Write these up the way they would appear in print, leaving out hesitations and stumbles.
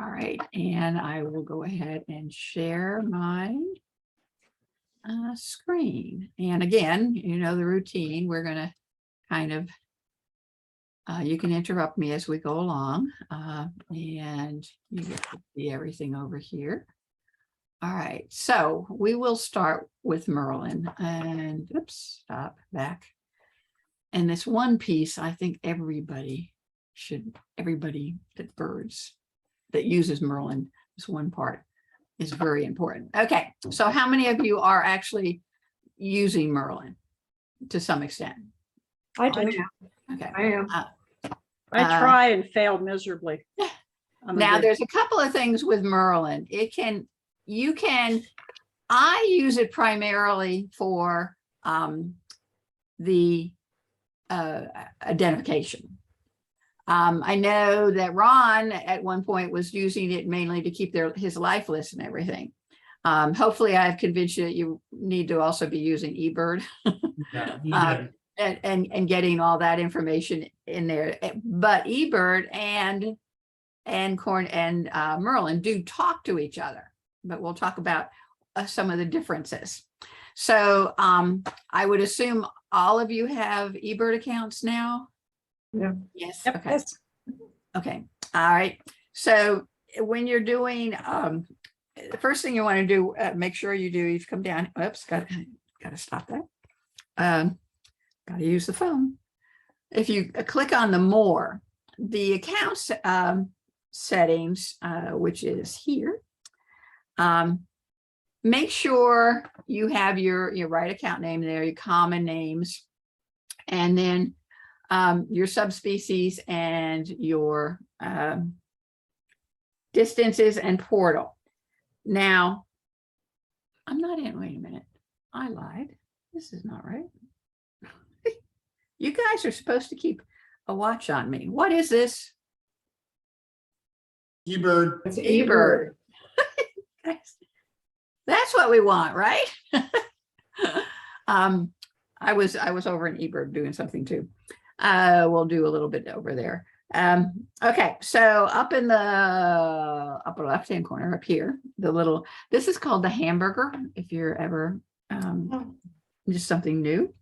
All right, and I will go ahead and share my screen. And again, you know the routine. We're going to kind of, you can interrupt me as we go along, and you get to see everything over here. All right, so we will start with Merlin, and oops, stop, back. And this one piece, I think everybody that birds that uses Merlin, this one part is very important. Okay, so how many of you are actually using Merlin to some extent? I do. Okay. I am. I try and fail miserably. Now there's a couple of things with Merlin. I use it primarily for the identification. I know that Ron at one point was using it mainly to keep his life list and everything. Hopefully I've convinced you that you need to also be using eBird. Yeah, and getting all that information in there. But eBird and Merlin do talk to each other, but we'll talk about some of the differences. So I would assume all of you have eBird accounts now? Yeah. Yes. Yep, Okay. yes. Okay. All right. So when you're doing, the first thing you want to do, make sure you do, you've come down. Oops, got to stop that. Got to use the phone. If you click on the more, the accounts settings, which is here, make sure you have your right account name there, your common names, and then your subspecies and your distances and portal. Now, I'm not in, wait a minute, I lied. This is not right. You guys are supposed to keep a watch on me. What is this? eBird. It's eBird. That's what we want, right? I was over in eBird doing something too. We'll do a little bit over there. Okay, so up in the upper left-hand corner up here, this is called the hamburger, if you're ever just something new.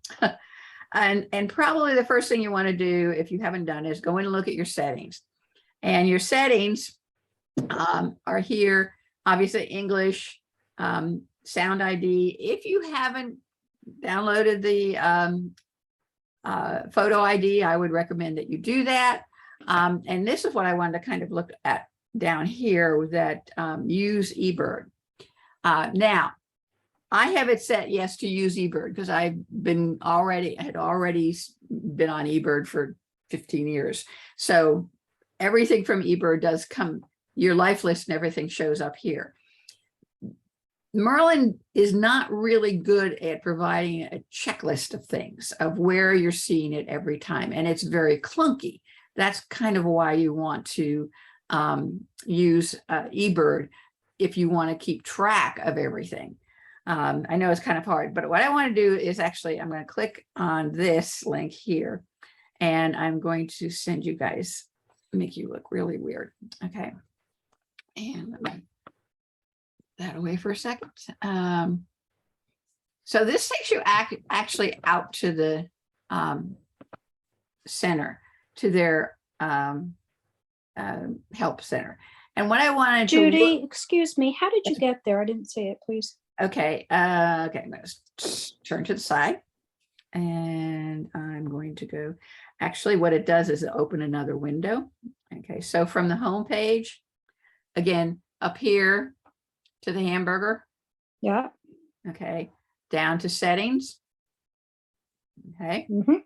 And probably the first thing you want to do, if you haven't done, is go in and look at your settings. And your settings are here, obviously English, sound ID. If you haven't downloaded the photo ID, I would recommend that you do that. And this is what I wanted to kind of look at down here with that use eBird. Now, I have it set yes to use eBird because I had already been on eBird for 15 years. So everything from eBird does come, your life list and everything shows up here. Merlin is not really good at providing a checklist of things of where you're seeing it every time, and it's very clunky. That's kind of why you want to use eBird if you want to keep track of everything. I know it's kind of hard, but what I want to do is actually, I'm going to click on this link here, and I'm going to send you guys, make you look really weird. Okay. And let me that away for a second. So this takes you actually out to the center, to their help center. And what I wanted to Judy, excuse me, how did you get there? I didn't see it, please. Okay, okay, I'm going to turn to the side, and I'm going to go, actually what it does is it open another window. Okay, so from the home page, again, up here to the hamburger. Yeah. Okay, down to settings. Okay, Mm-hmm.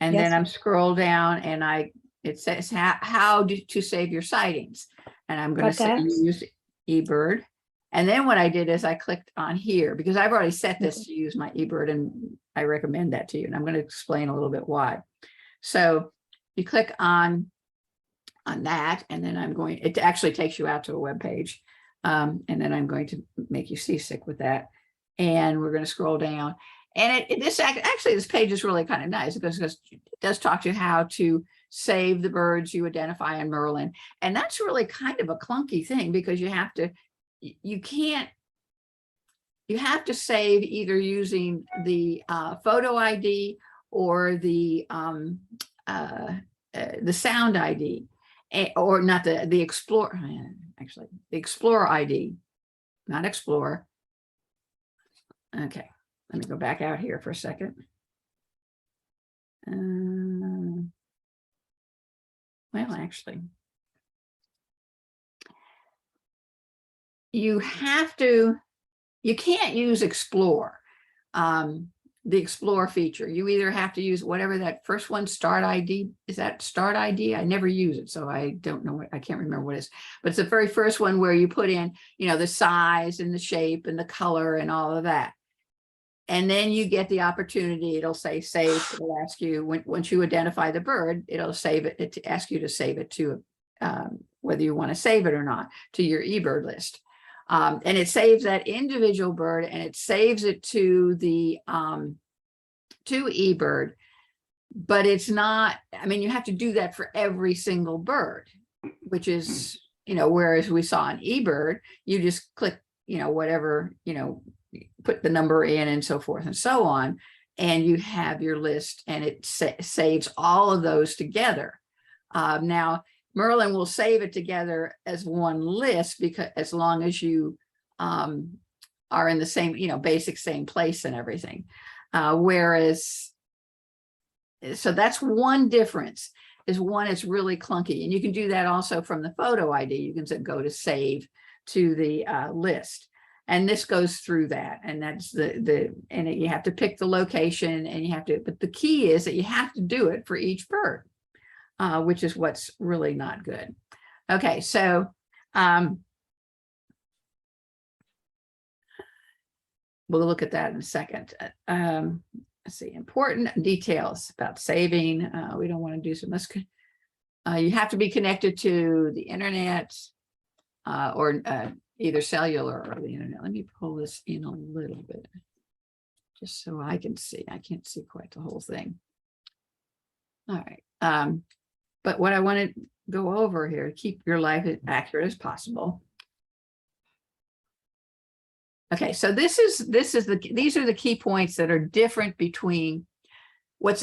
and Yes. then I'm scroll down and it says how to save your sightings. And I'm going to say use eBird. And then what I did is I clicked on here because I've already set this to use my eBird, and I recommend that to you. And I'm going to explain a little bit why. So you click on that, and then it actually takes you out to a web page. And then I'm going to make you seasick with that. And we're going to scroll down. And this page is really kind of nice because it does talk to you how to save the birds you identify in Merlin. And that's really kind of a clunky thing because you have to, you have to save either using the photo ID or the sound ID, or not the Explorer, actually the Explorer ID, not Explorer. Okay, let me go back out here for a second. Well, actually, you can't use Explore, the Explore feature. You either have to use whatever that first one, Start ID. Is that Start ID? I never use it, so I don't know. I can't remember what it is, but it's the very first one where you put in, the size and the shape and the color and all of that. And then you get the opportunity, it'll say save, it'll ask you, once you identify the bird, it'll save it, to ask you to save it to, whether you want to save it or not, to your eBird list. And it saves that individual bird, and it saves it to the, to eBird, but it's not, you have to do that for every single bird, which is, whereas we saw on eBird, you just click, whatever, put the number in and so forth and so on, and you have your list, and it saves all of those together. Now, Merlin will save it together as one list, because as long as you are in the same, basic same place and everything. Whereas, so that's one difference, is one is really clunky, and you can do that also from the photo ID. You can go to save to the list. And this goes through that, and that's and you have to pick the location, and you have to, but the key is that you have to do it for each bird, which is what's really not good. Okay, so we'll look at that in a second. Let's see, important details about saving. We don't want to do so much. You have to be connected to the internet, or either cellular or the internet. Let me pull this in a little bit, just so I can see. I can't see quite the whole thing. All right. But what I want to go over here, keep your life as accurate as possible. Okay, so these are the key points that are different between what's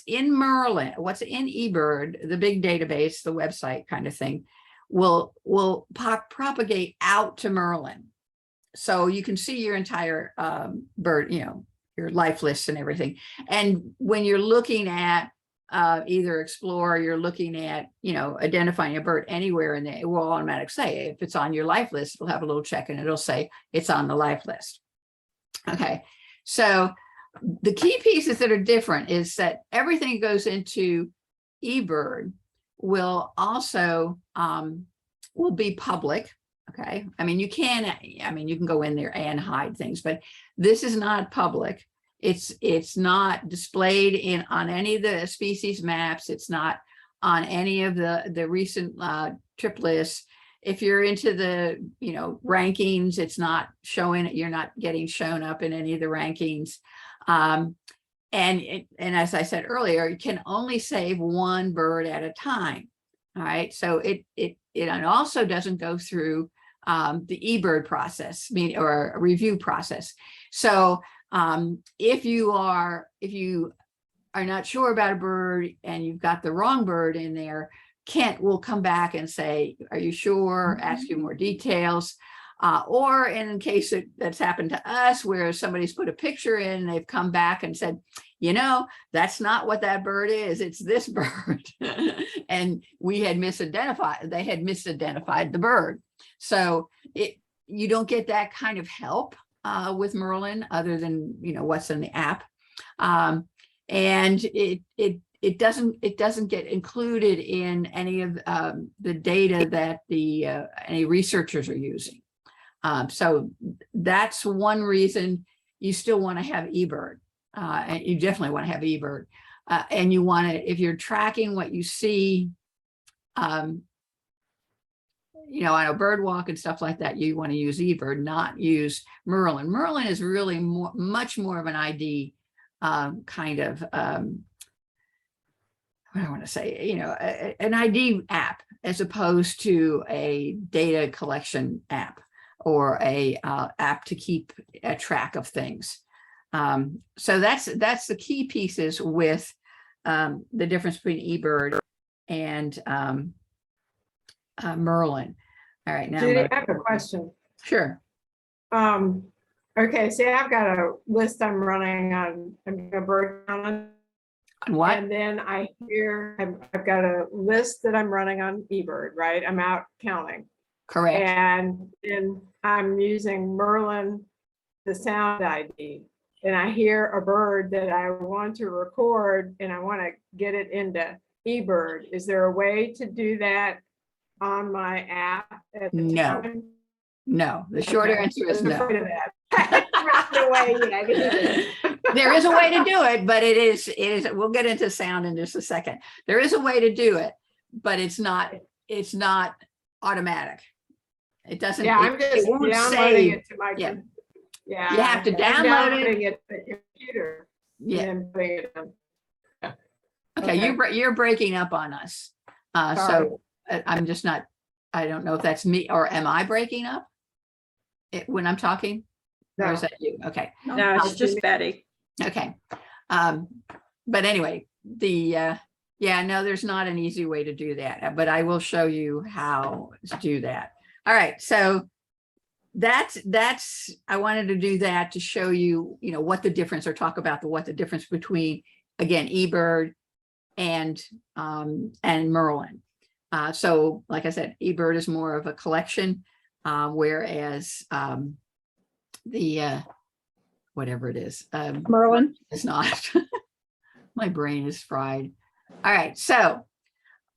in Merlin, what's in eBird, the big database, the website kind of thing, will propagate out to Merlin. So you can see your entire bird, your life lists and everything. And when you're looking at either Explore, you're looking at, identifying a bird anywhere, and it will automatically say, if it's on your life list, it'll have a little check and it'll say it's on the life list. Okay, so the key pieces that are different is that everything goes into eBird will also will be public. Okay, you can go in there and hide things, but this is not public. It's not displayed on any of the species maps. It's not on any of the recent trip lists. If you're into the rankings, it's not showing. You're not getting shown up in any of the rankings. And as I said earlier, you can only save one bird at a time. All right, so it also doesn't go through the eBird process, or a review process. So if you are not sure about a bird and you've got the wrong bird in there, Kent will come back and say, are you sure? Ask you more details. Or in case that's happened to us, where somebody's put a picture in, they've come back and said, that's not what that bird is, it's this bird. And they had misidentified the bird. So you don't get that kind of help with Merlin, other than what's in the app, and it doesn't get included in any of the data that any researchers are using. So that's one reason you still want to have eBird, and you definitely want to have eBird, and you want to, if you're tracking what you see, on a bird walk and stuff like that, you want to use eBird, not use Merlin. Merlin is really much more of an ID kind of what do I want to say, you know, an ID app as opposed to a data collection app or a app to keep a track of things. So that's the key pieces with the difference between eBird and Merlin. All right, now Judy, I have a question. sure. Okay, see, I've got a list I'm running on, I'm gonna break down, On what? and then I hear, I've got a list that I'm running on eBird, right? I'm out counting. Correct. And then I'm using Merlin, the sound ID, and I hear a bird that I want to record and I want to get it into eBird. Is there a way to do that on my app at the No. time? No, the short Okay, answer I is was no. afraid of that. Right away, you know, this There is a way to do it, but it is, we'll get into sound in just a second. There is a way to do it, but it's not automatic. It doesn't, Yeah, I'm it just won't downloading save. it to my. Yeah. Yeah. You have to I'm download it. downloading it to the computer. and Yeah. then putting it in. Okay, Okay. you're breaking up on us. Sorry. So I'm just not, I don't know if that's me or am I breaking up? When I'm talking? Or No. is that you? Okay. No, it's just Betty. Okay. But anyway, yeah, no, there's not an easy way to do that, but I will show you how to do that. All right. So that's, I wanted to do that to show you, you know, what the difference, or talk about what the difference between, again, eBird and Merlin. So like I said, eBird is more of a collection, whereas the whatever it is, Merlin. it's not. My brain is fried. All right, so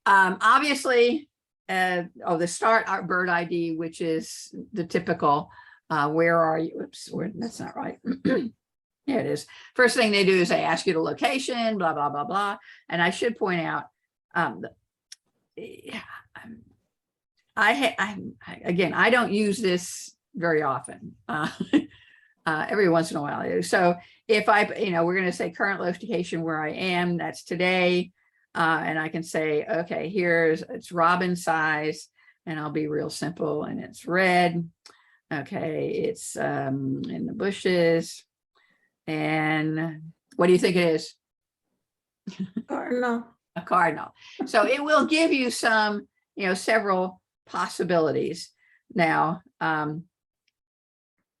obviously, the start our bird ID, which is the typical. Where are you? Oops, that's not right. Yeah, it is. First thing they do is they ask you the location, blah blah blah blah. And I should point out, again, I don't use this very often. Every once in a while I do. So if we're going to say current location where I am, that's today. And I can say, okay, it's robin size, and I'll be real simple, and it's red. Okay, it's in the bushes. And what do you think it is? Cardinal. A cardinal. So it will give you some, several possibilities. Now, I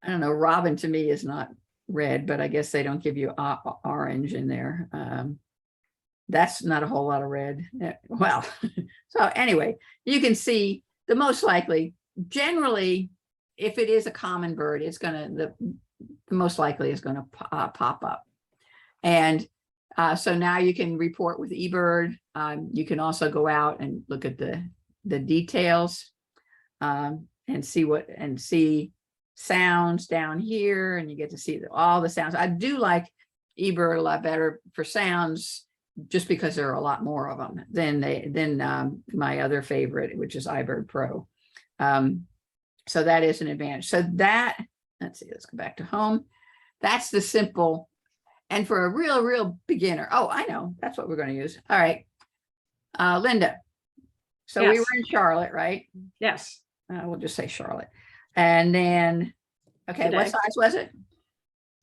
don't know, robin to me is not red, but I guess they don't give you orange in there. That's not a whole lot of red. Well, so anyway, you can see the most likely, generally, if it is a common bird, it's the most likely is going to pop up. And so now you can report with eBird. You can also go out and look at the details and see sounds down here, and you get to see all the sounds. I do like eBird a lot better for sounds, just because there are a lot more of them than my other favorite, which is iBird Pro. So that is an advantage. So that, let's see, let's go back to home. That's the simple, and for a real beginner. Oh, I know, that's what we're going to use. All right, Linda. So we Yes. were in Charlotte, right? Yes. We'll just say Charlotte. And then, okay, what Today. size was it?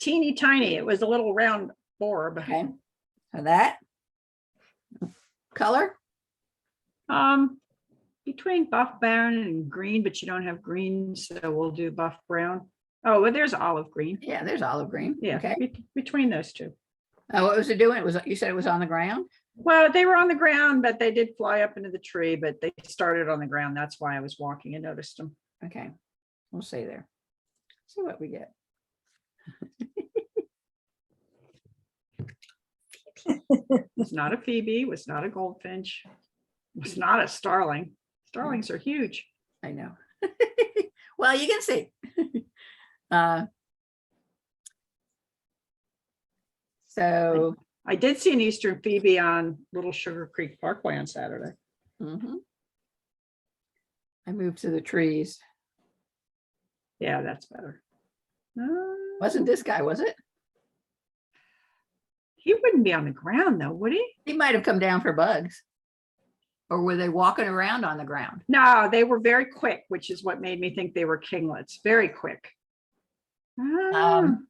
Teeny tiny. It was a little round orb. Okay, so that color. Between buff brown and green, but you don't have green, so we'll do buff brown. Oh, well, there's olive green. Yeah, there's olive green. Yeah, Okay. between those two. What was it doing? You said it was on the ground? Well, they were on the ground, but they did fly up into the tree, but they started on the ground. That's why I was walking and noticed them. Okay, we'll say there. See what we get. Was not a phoebe, was not a goldfinch, was not a starling. Starlings are huge. I know. Well, you can see. So I did see an eastern phoebe on Little Sugar Creek Parkway on Saturday. mhm. I moved to the trees. Yeah, that's better. Wasn't this guy, was it? He wouldn't be on the ground though, would he? He might have come down for bugs. Or were they walking around on the ground? No, they were very quick, which is what made me think they were kinglets. Very quick. And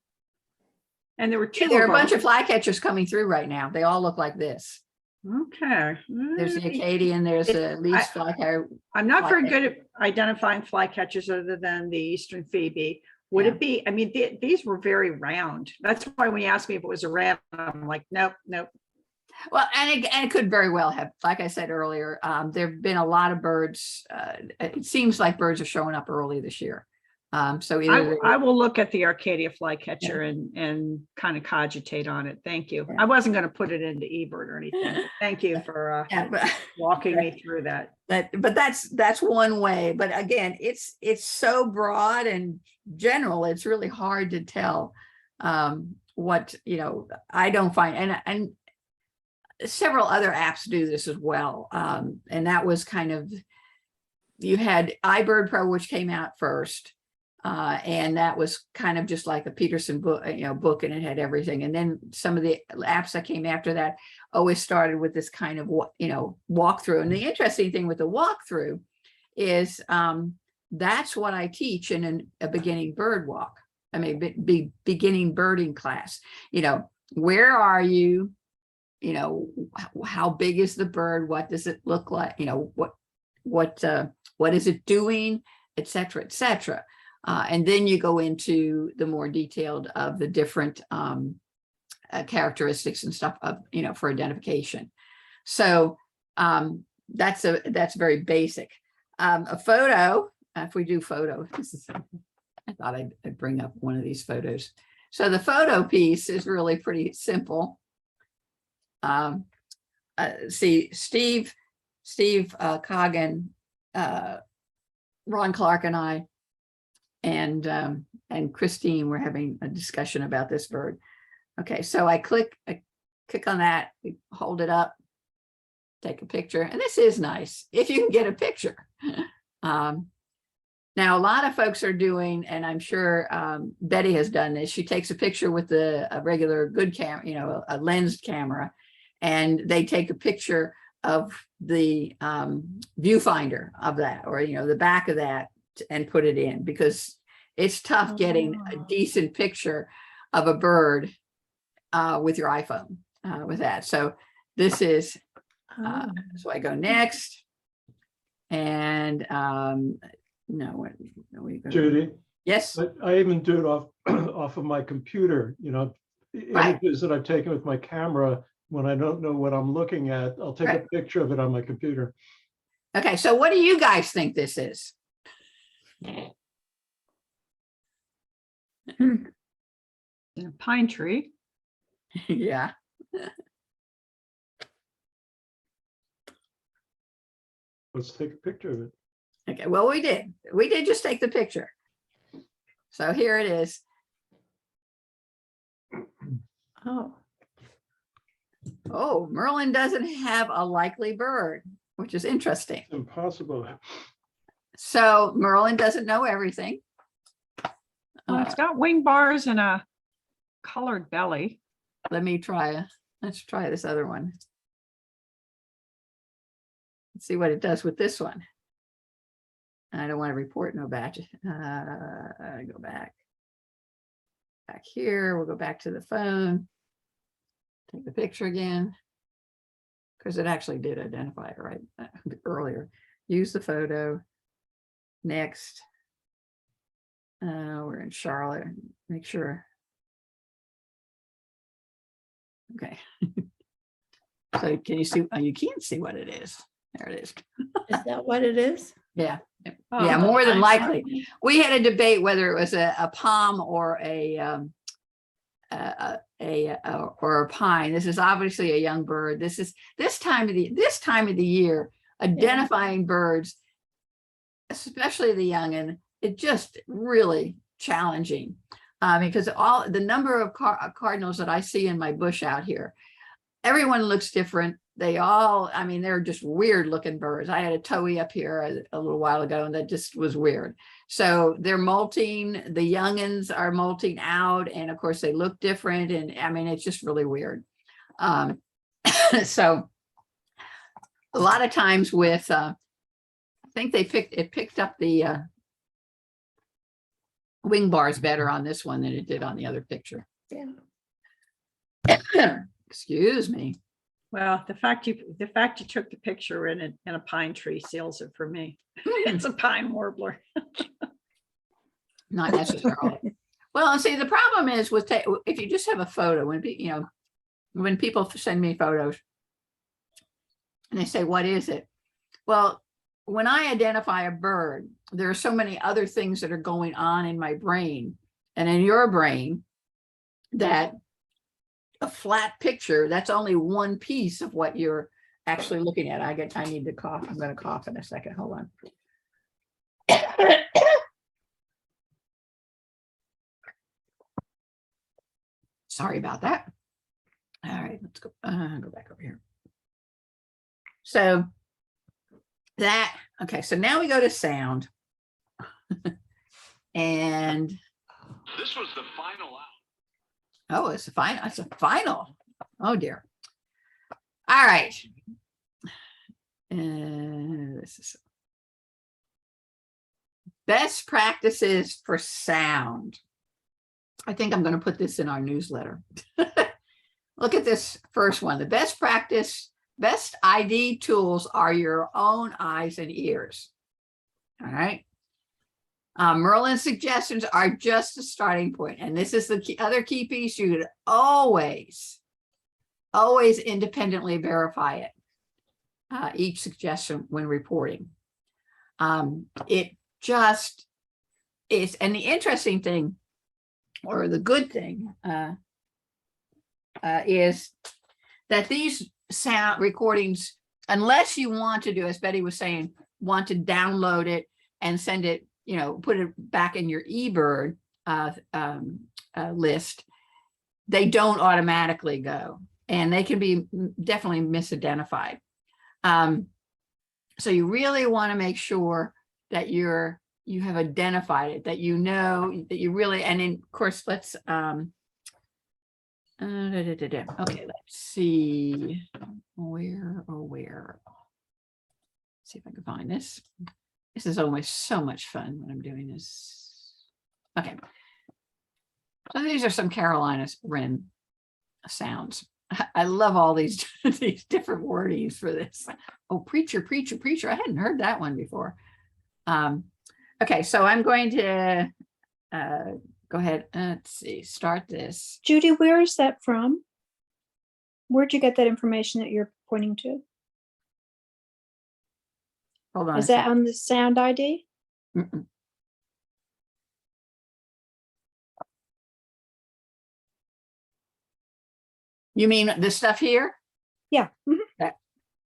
there were two. There are a of them. bunch of flycatchers coming through right now. They all look like this. Okay. There's the Acadian, there's a least flycatcher. I'm not very flycatcher. good at identifying flycatchers other than the Eastern Phoebe. Would Yeah. it be? I mean, these were very round. That's why when you asked me if it was a ram, I'm like, nope, nope. Well, and it could very well have, like I said earlier, there've been a lot of birds. It seems like birds are showing up early this year. So either I will look at the Arcadia flycatcher and kind of cogitate on it. Thank you. Yeah. I wasn't going to put it into eBird or anything. But thank you for yeah, but, walking me through that. but that's one way. But again, it's so broad and general. It's really hard to tell what, I don't find, and several other apps do this as well. And that was kind of, you had iBird Pro, which came out first. And that was kind of just like a Peterson book, book, and it had everything. And then some of the apps that came after that always started with this kind of, walkthrough. And the interesting thing with the walkthrough is that's what I teach in a beginning bird walk. I mean, beginning birding class. Where are you? How big is the bird? What does it look like? What is it doing, et cetera, et cetera. And then you go into the more detailed of the different characteristics and stuff of, for identification. So that's very basic. A photo, if we do photo, I thought I'd bring up one of these photos. So the photo piece is really pretty simple. See, Steve Coggin, Ron Clark and I, and Christine were having a discussion about this bird. Okay, so I click on that, we hold it up, take a picture, and this is nice if you can get a picture. Now, a lot of folks are doing, and I'm sure Betty has done this, she takes a picture with a regular good camera, a lensed camera, and they take a picture of the viewfinder of that, or the back of that, and put it in, because it's tough getting a decent picture of a bird with your iPhone with that. So this is, so I go next, and no, we go. Judy, Yes. I even do it off of my computer, Right. images that I've taken with my camera. When I don't know what I'm looking at, I'll take Right. a picture of it on my computer. Okay, so what do you guys think this is? In a pine tree. Yeah. Let's take a picture of it. Okay, well, we did just take the picture. So here it is. Oh, Merlin doesn't have a likely bird, which is interesting. Impossible. So Merlin doesn't know everything. Well, it's got wing bars and a colored belly. Let's try this other one. Let's see what it does with this one. I don't want to report no batch. Go back here. We'll go back to the phone. Take the picture again, because it actually did identify it right earlier. Use the photo. Next. We're in Charlotte. Make sure. Okay. So can you see? You can't see what it is. There it is. Is that what it is? Yeah. Oh, Yeah, more than I'm likely. sorry. We had a debate whether it was a palm or a pine. This is obviously a young bird. This time of the year, identifying birds, especially the youngin, it's just really challenging because all the number of cardinals that I see in my bush out here, everyone looks different. They all, I mean, they're just weird looking birds. I had a towhee up here a little while ago, and that just was weird. So they're molting, the youngins are molting out, and of course they look different. And I mean, it's just really weird. So a lot of times with, I think it picked up the wing bars better on this one than it did on the other picture. Yeah. Excuse me. Well, the fact you took the picture in a pine tree seals it for me. It's a pine warbler. Not necessarily. Well, and see, the problem is with, if you just have a photo, when people send me photos and they say, what is it? Well, when I identify a bird, there are so many other things that are going on in my brain and in your brain that a flat picture, that's only one piece of what you're actually looking at. I need to cough. I'm going to cough in a second. Hold on. Sorry about that. All right, let's go back over here. So okay, so now we go to sound. And this was the final out. oh, it's a final. Oh dear. All right. This is best practices for sound. I think I'm going to put this in our newsletter. Look at this first one. The best ID tools are your own eyes and ears. All right. Merlin's suggestions are just a starting point. And this is the other key piece. You could always independently verify it. Each suggestion when reporting. It just is. And the interesting thing, or the good thing, is that these sound recordings, unless you want to do, as Betty was saying, want to download it and send it, put it back in your eBird list, they don't automatically go, and they can be definitely misidentified. So you really want to make sure that you have identified it, that you know that you really, and of course, let's okay, let's see where. See if I can find this. This is always so much fun when I'm doing this. Okay. So these are some Carolina Wren sounds. I love all these different wordings for this. Oh, preacher. I hadn't heard that one before. Okay, so I'm going to go ahead. Let's see, start this. Judy, where is that from? Where'd you get that information that you're pointing to? Hold on. Is that on the sound ID? Mm-mm. You mean the stuff here? Yeah. Mhm.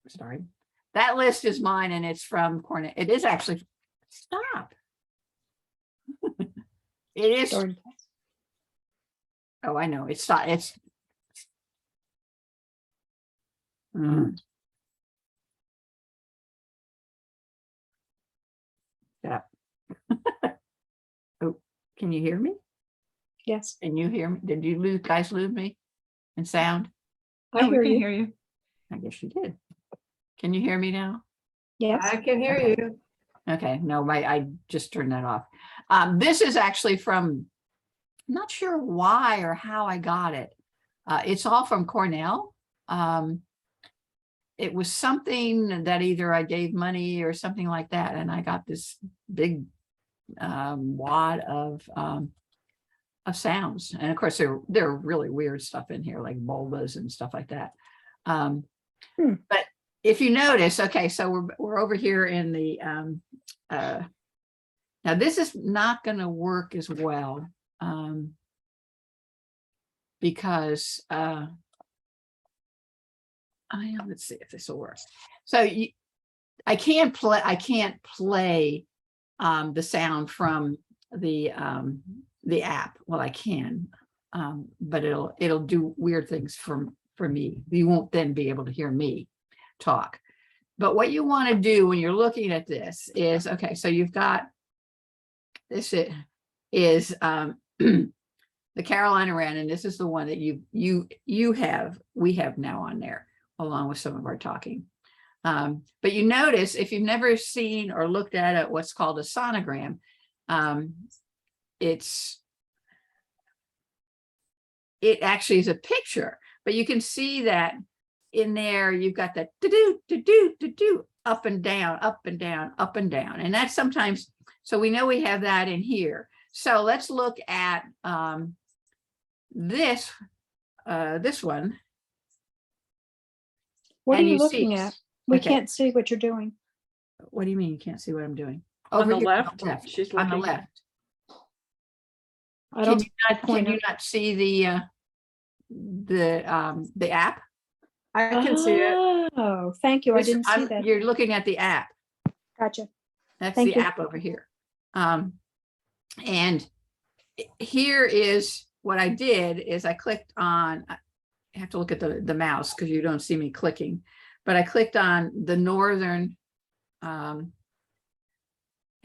Sorry. That list is mine, and it's from Cornell. It is actually, stop. It is. Sorry. Oh, I know. It's not. It's. Yeah. Oh, can you hear me? Yes, Can you hear me? Did you guys lose me in sound? I hear we can you. hear you. I guess you did. Can you hear me now? Yes. I can hear you. Okay, no, I just turned that off. This is actually from, I'm not sure why or how I got it. It's all from Cornell. It was something that either I gave money or something like that, and I got this big wad of sounds. And of course, there are really weird stuff in here, like bolas and stuff like that. But if you notice, okay, so we're over here in the now this is not going to work as well because let's see if this will work. So I can't play the sound from the app. Well, I can, but it'll do weird things for me. You won't then be able to hear me talk. But what you want to do when you're looking at this is, okay, so you've got this is the Carolina wren, and this is the one that we have now on there, along with some of our talking. But you notice, if you've never seen or looked at what's called a sonogram, it actually is a picture, but you can see that in there, you've got that do up and down, up and down, up and down. And that's sometimes, so we know we have that in here. So let's look at this one. What are And you you see- looking at? We okay. can't see what you're doing. What do you mean you can't see what I'm doing? On the here, left, she's on the looking. left. I don't. Can you not see the app? I can see it. Oh, thank you. I didn't see that. You're looking at the app. Gotcha. That's Thank the you. app over here. And here is what I did is I clicked on, I have to look at the mouse because you don't see me clicking, but I clicked on the northern, and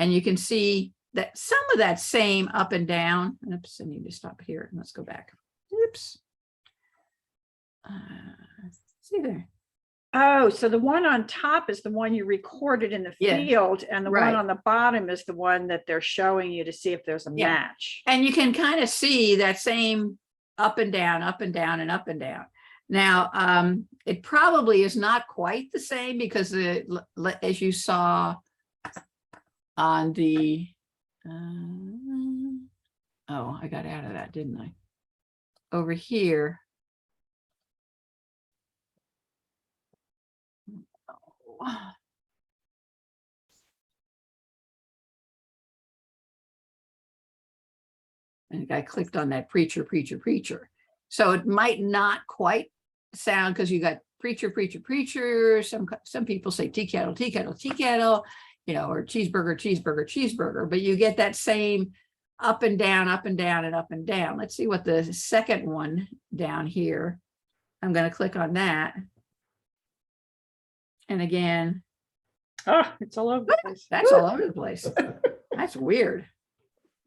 you can see that some of that same up and down. Oops, I need to stop here. Let's go back. Oops. See there. Oh, so the one on top is the one you recorded in the Yeah, field, and the right. one on the bottom is the one that they're showing you to see if there's a Yeah. match. And you can kind of see that same up and down, up and down, and up and down. Now, it probably is not quite the same because as you saw on the, oh, I got out of that, didn't I? Over here. And I clicked on that preacher. So it might not quite sound because you got preacher. Some people say tea kettle, you know, or cheeseburger, but you get that same up and down, up and down, and up and down. Let's see what the second one down here. I'm going to click on that. And again, Oh, it's all over the place. that's all over the place. That's weird.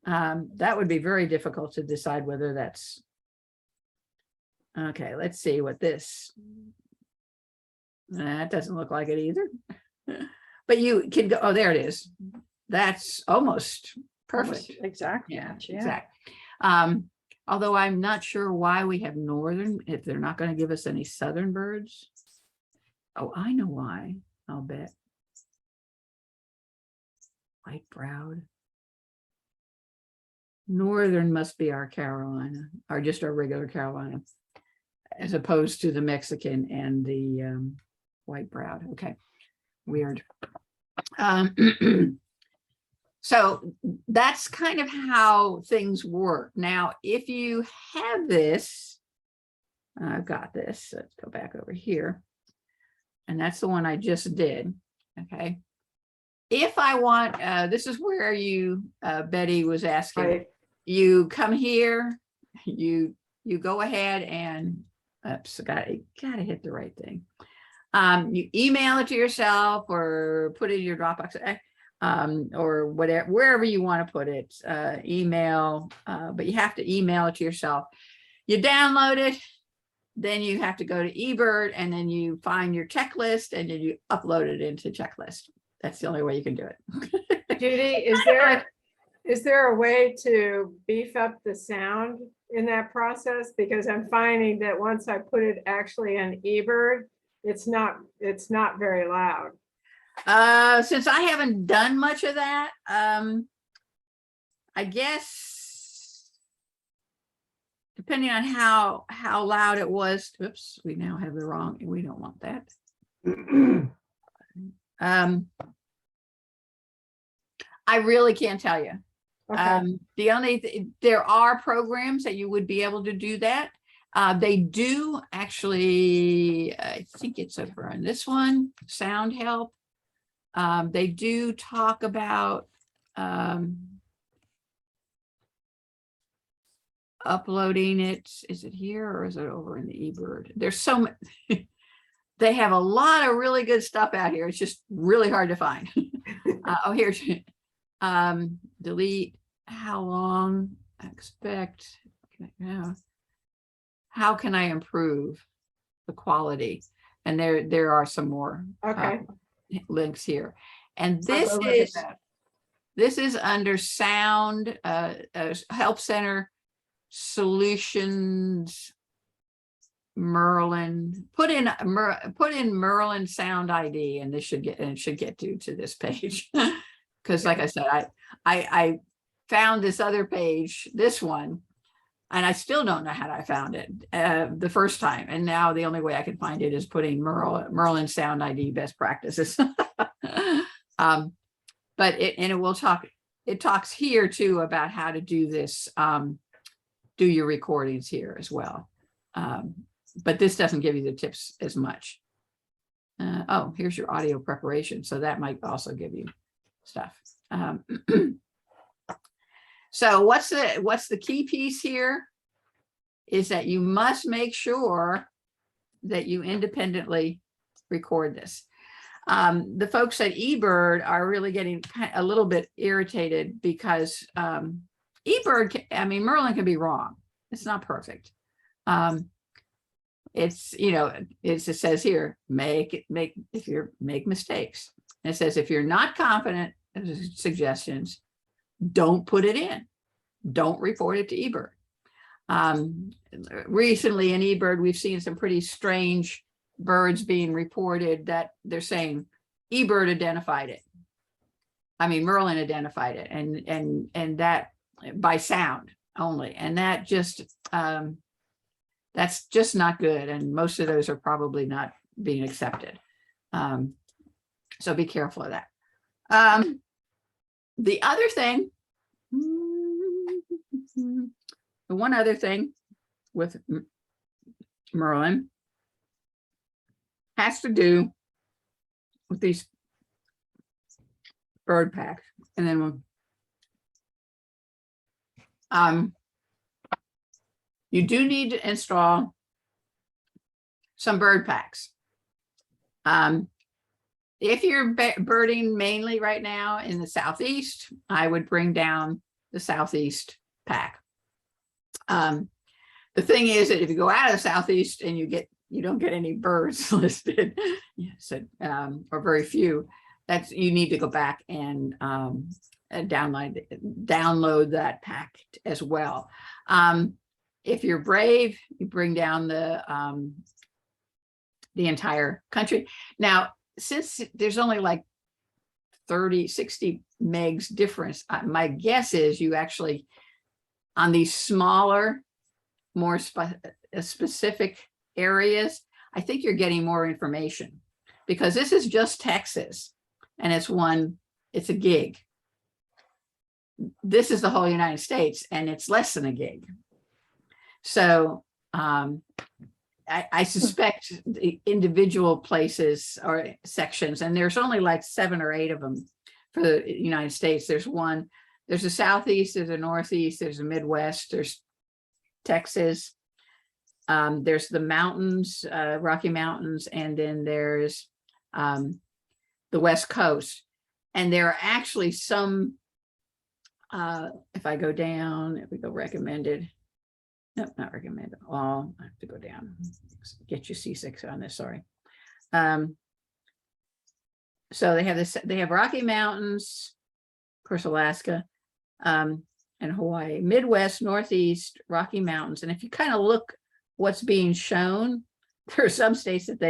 That would be very difficult to decide whether that's. Okay, let's see what this. That doesn't look like it either. But you can go, oh, there it is. That's almost perfect. Almost exactly. Yeah, match, yeah. exactly. Although I'm not sure why we have northern, if they're not going to give us any southern birds. Oh, I know why, I'll bet. White-browed. Northern must be our Carolina, or just our regular Carolina, as opposed to the Mexican and the white-browed. Okay, weird. So that's kind of how things work. Now, if you have this, I've got this. Let's go back over here. And that's the one I just did. Okay. If I want, this is where you, Betty was asking, Right. you come here, you go ahead and, oops, gotta hit the right thing. You email it to yourself or put it in your Dropbox, or whatever, wherever you want to put it, email, but you have to email it to yourself. You download it, then you have to go to eBird, and then you find your checklist, and then you upload it into checklist. That's the only way you can do it. Judy, is there a way to beef up the sound in that process? Because I'm finding that once I put it actually on eBird, it's not very loud. Since I haven't done much of that, I guess depending on how loud it was. Oops, we now have the wrong, we don't want that. I really can't tell you. Okay. There are programs that you would be able to do that. They do actually, I think it's over on this one, Sound Help. They do talk about uploading it. Is it here or is it over in the eBird? There's so many. They have a lot of really good stuff out here. It's just really hard to find. Oh, here's delete how long, expect how can I improve the quality? And there are some more Okay, links here. And I'll this go look at is that. this is under sound help center solutions. Merlin, put in Merlin sound ID, and this should get you to this page. Because like I said, I found this other page, this one, and I still don't know how I found it the first time. And now the only way I can find it is putting Merlin sound ID best practices. But it talks here too about how to do this, do your recordings here as well. But this doesn't give you the tips as much. Oh, here's your audio preparation. So that might also give you stuff. So what's the key piece here is that you must make sure that you independently record this. The folks at eBird are really getting a little bit irritated because eBird, Merlin can be wrong. It's not perfect. It's, it says here, make mistakes. And it says, if you're not confident, suggestions, don't put it in. Don't report it to eBird. Recently in eBird, we've seen some pretty strange birds being reported that they're saying eBird identified it. Merlin identified it, and that by sound only. And that just, that's just not good. And most of those are probably not being accepted. So be careful of that. The other thing, the one other thing with Merlin has to do with these bird packs. And then you do need to install some bird packs. If you're birding mainly right now in the Southeast, I would bring down the Southeast pack. The thing is that if you go out of the Southeast and you don't get any birds listed, or very few, you need to go back and download that pack as well. If you're brave, you bring down the entire country. Now, since there's only like 60 megs difference, my guess is you actually, on these smaller, more specific areas, I think you're getting more information, because this is just Texas and it's a gig. This is the whole United States and it's less than a gig. So I suspect the individual places or sections, and there's only like 7 or 8 of them for the United States. There's a Southeast, there's a Northeast, there's a Midwest, there's Texas, there's the mountains, Rocky Mountains, and then there's the West Coast. And there are actually some, if I go down, if we go recommended, no, not recommended, all, I have to go down, get you C6 on this, sorry. So they have this, they have Rocky Mountains, of course, Alaska, and Hawaii, Midwest, Northeast, Rocky Mountains. And if you kind of look what's being shown, there are some states that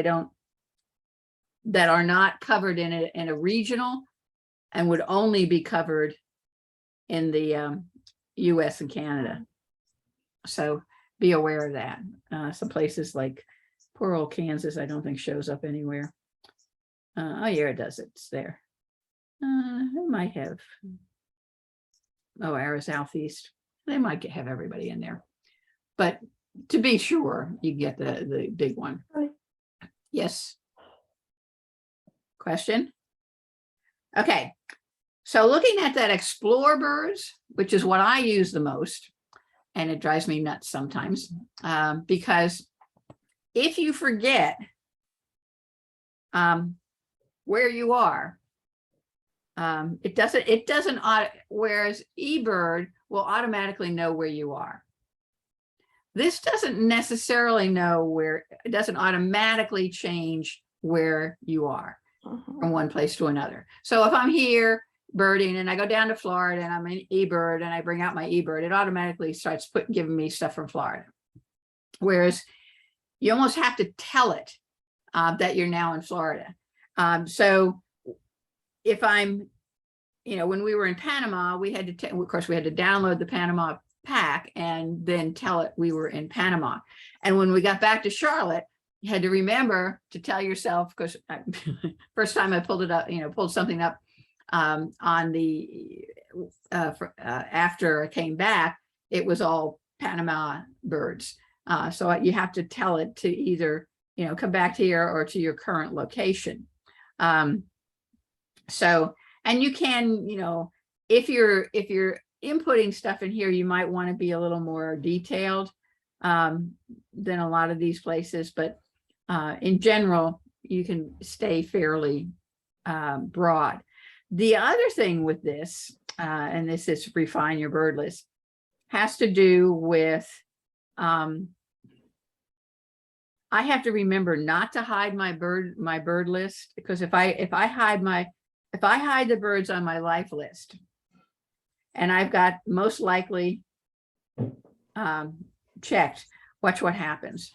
that are not covered in a regional and would only be covered in the US and Canada. So be aware of that. Some places like poor old Kansas, I don't think shows up anywhere. Oh yeah, it does, it's there. It might have, our Southeast, they might have everybody in there, but to be sure, you get the big one. Yes. Question? Okay, so looking at that explore birds, which is what I use the most, and it drives me nuts sometimes, because if you forget where you are, it doesn't, whereas eBird will automatically know where you are. This doesn't necessarily know where, it doesn't automatically change where you are from one place to another. So if I'm here birding and I go down to Florida and I'm in eBird and I bring out my eBird, it automatically starts giving me stuff from Florida. Whereas you almost have to tell it that you're now in Florida. So if I'm, when we were in Panama, we had to, of course, we had to download the Panama pack and then tell it we were in Panama. And when we got back to Charlotte, you had to remember to tell yourself, because first time I pulled it up, pulled something up on the, after I came back, it was all Panama birds. So you have to tell it to either, come back here or to your current location. So, and you can, if you're inputting stuff in here, you might want to be a little more detailed than a lot of these places, but in general, you can stay fairly broad. The other thing with this, and this is refine your bird list, has to do with, I have to remember not to hide my bird list, because if I hide the birds on my life list, and I've got most likely checked, watch what happens.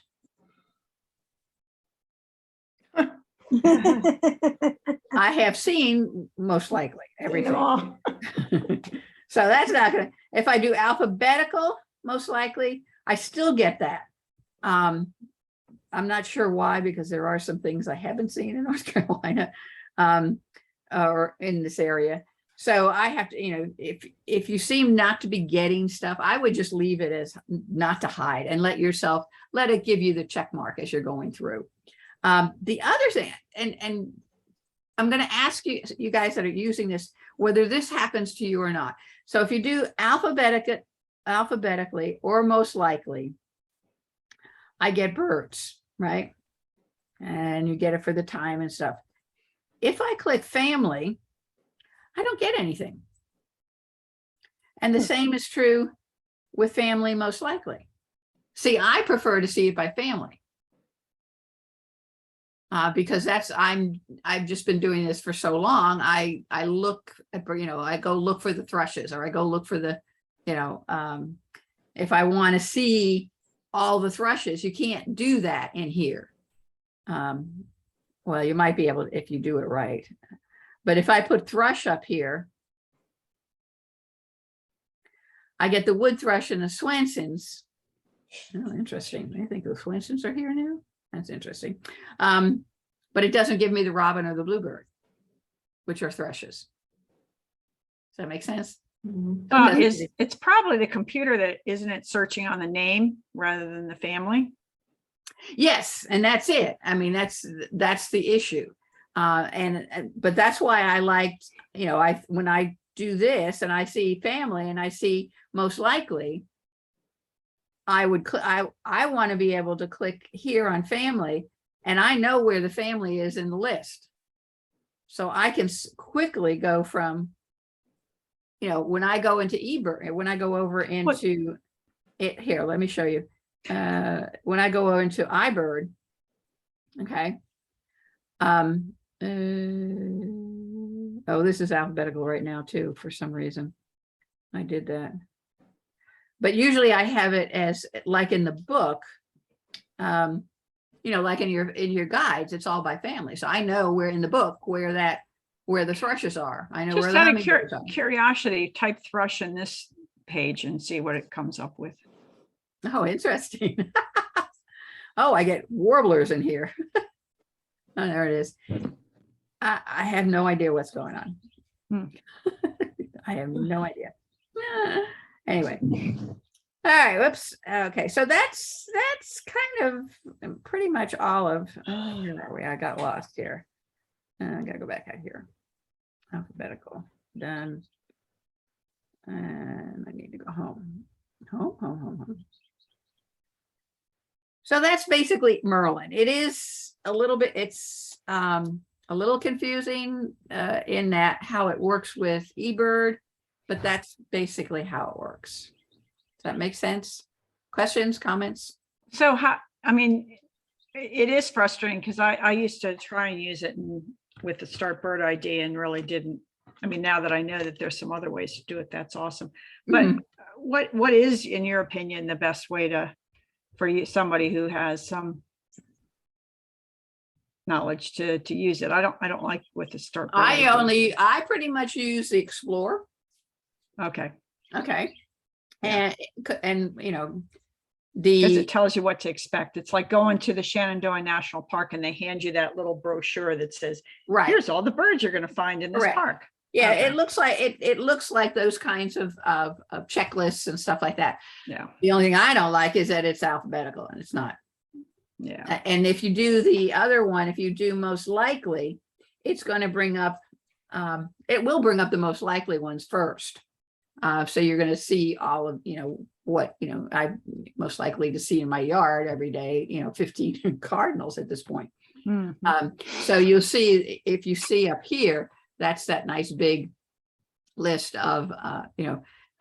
I have seen most likely everything. So that's not gonna, if I do alphabetical, most likely, I still get that. I'm not sure why, because there are some things I haven't seen in North Carolina or in this area. So I have to, if you seem not to be getting stuff, I would just leave it as not to hide and let it give you the check mark as you're going through. The other thing, and I'm going to ask you guys that are using this, whether this happens to you or not. So if you do alphabetically or most likely, I get birds, right? And you get it for the time and stuff. If I click family, I don't get anything. And the same is true with family most likely. See, I prefer to see it by family. Because I've just been doing this for so long. I look at, I go look for the thrushes, or I go look for the, if I want to see all the thrushes, you can't do that in here. Well, you might be able to if you do it right. But if I put thrush up here, I get the wood thrush and the Swansons. Oh, interesting. I think the Swansons are here now. That's interesting. But it doesn't give me the robin or the bluebird, which are thrushes. Does that make sense? It's probably the computer that isn't it searching on the name rather than the family. Yes, and that's it. I mean, that's the issue. But that's why I liked, when I do this and I see family and I see most likely, I want to be able to click here on family, and I know where the family is in the list. So I can quickly go from, when I go into eBird, when I go over into it here, let me show you. When I go over into iBird, okay. Oh, this is alphabetical right now too, for some reason. I did that. But usually I have it as like in the book, like in your guides, it's all by family. So I know where in the book where the thrushes are. I know Just where the out of hummingbirds are. curiosity, type thrush in this page and see what it comes up with. Oh, interesting. Oh, I get warblers in here. Oh, there it is. I have no idea what's going on. I have no idea. Anyway. All right, whoops. Okay, so that's kind of pretty much all of, where are we? I got lost here. I gotta go back out here. Alphabetical, done. And I need to go home. Home. So that's basically Merlin. It is a little bit, it's a little confusing in that how it works with eBird, but that's basically how it works. Does that make sense? questions, comments? So how, I mean, it is frustrating because I used to try and use it with the Start Bird ID and really didn't. I mean, now that I know that there's some other ways to do it, that's awesome. But Mhm. what is, in your opinion, the best way for you, somebody who has some knowledge to use it? I don't like with the Start Bird ID. I pretty much use the Explore. Okay, Okay. Yeah. And you know, because it the, tells you what to expect. It's like going to the Shenandoah National Park and they hand you that little brochure that says, right. here's all the birds you're going to find in this Correct. park. Yeah, Okay. it looks like those kinds of checklists and stuff like that. Yeah, The only thing I don't like is that it's alphabetical and it's not. yeah, And if you do the other one, if you do most likely, it's going to bring up, it will bring up the most likely ones first. So you're going to see all of, what, I'm most likely to see in my yard every day, 15 cardinals at this point. Mhm. So you'll see, if you see up here, that's that nice big list of,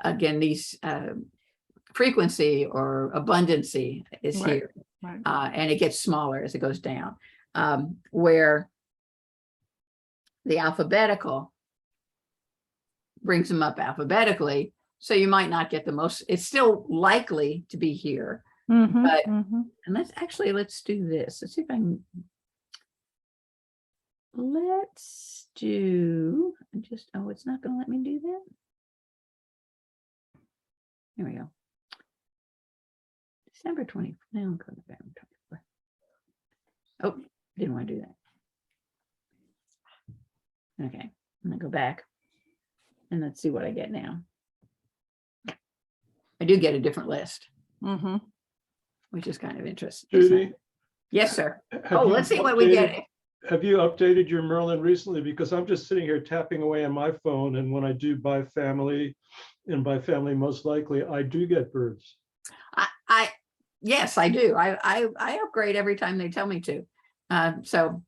again, these frequency or abundancy is Right, here. right. And it gets smaller as it goes down, where the alphabetical brings them up alphabetically. So you might not get the most, it's still likely to be here. Mhm, But- mhm. And let's do this. Let's see if I can. Let's do, it's not going to let me do that. Here we go. December 20. Now I'm going to November 24. Oh, didn't want to do that. Okay, I'm going to go back and let's see what I get now. I do get a different list, Mhm. which is kind of interesting. Judy, Yes, sir. have Oh, you let's see what we updated- get. Have you updated your Merlin recently? Because I'm just sitting here tapping away on my phone, and when I do by family, and by family most likely, I do get birds. Yes, I do. I upgrade every time they tell me to. So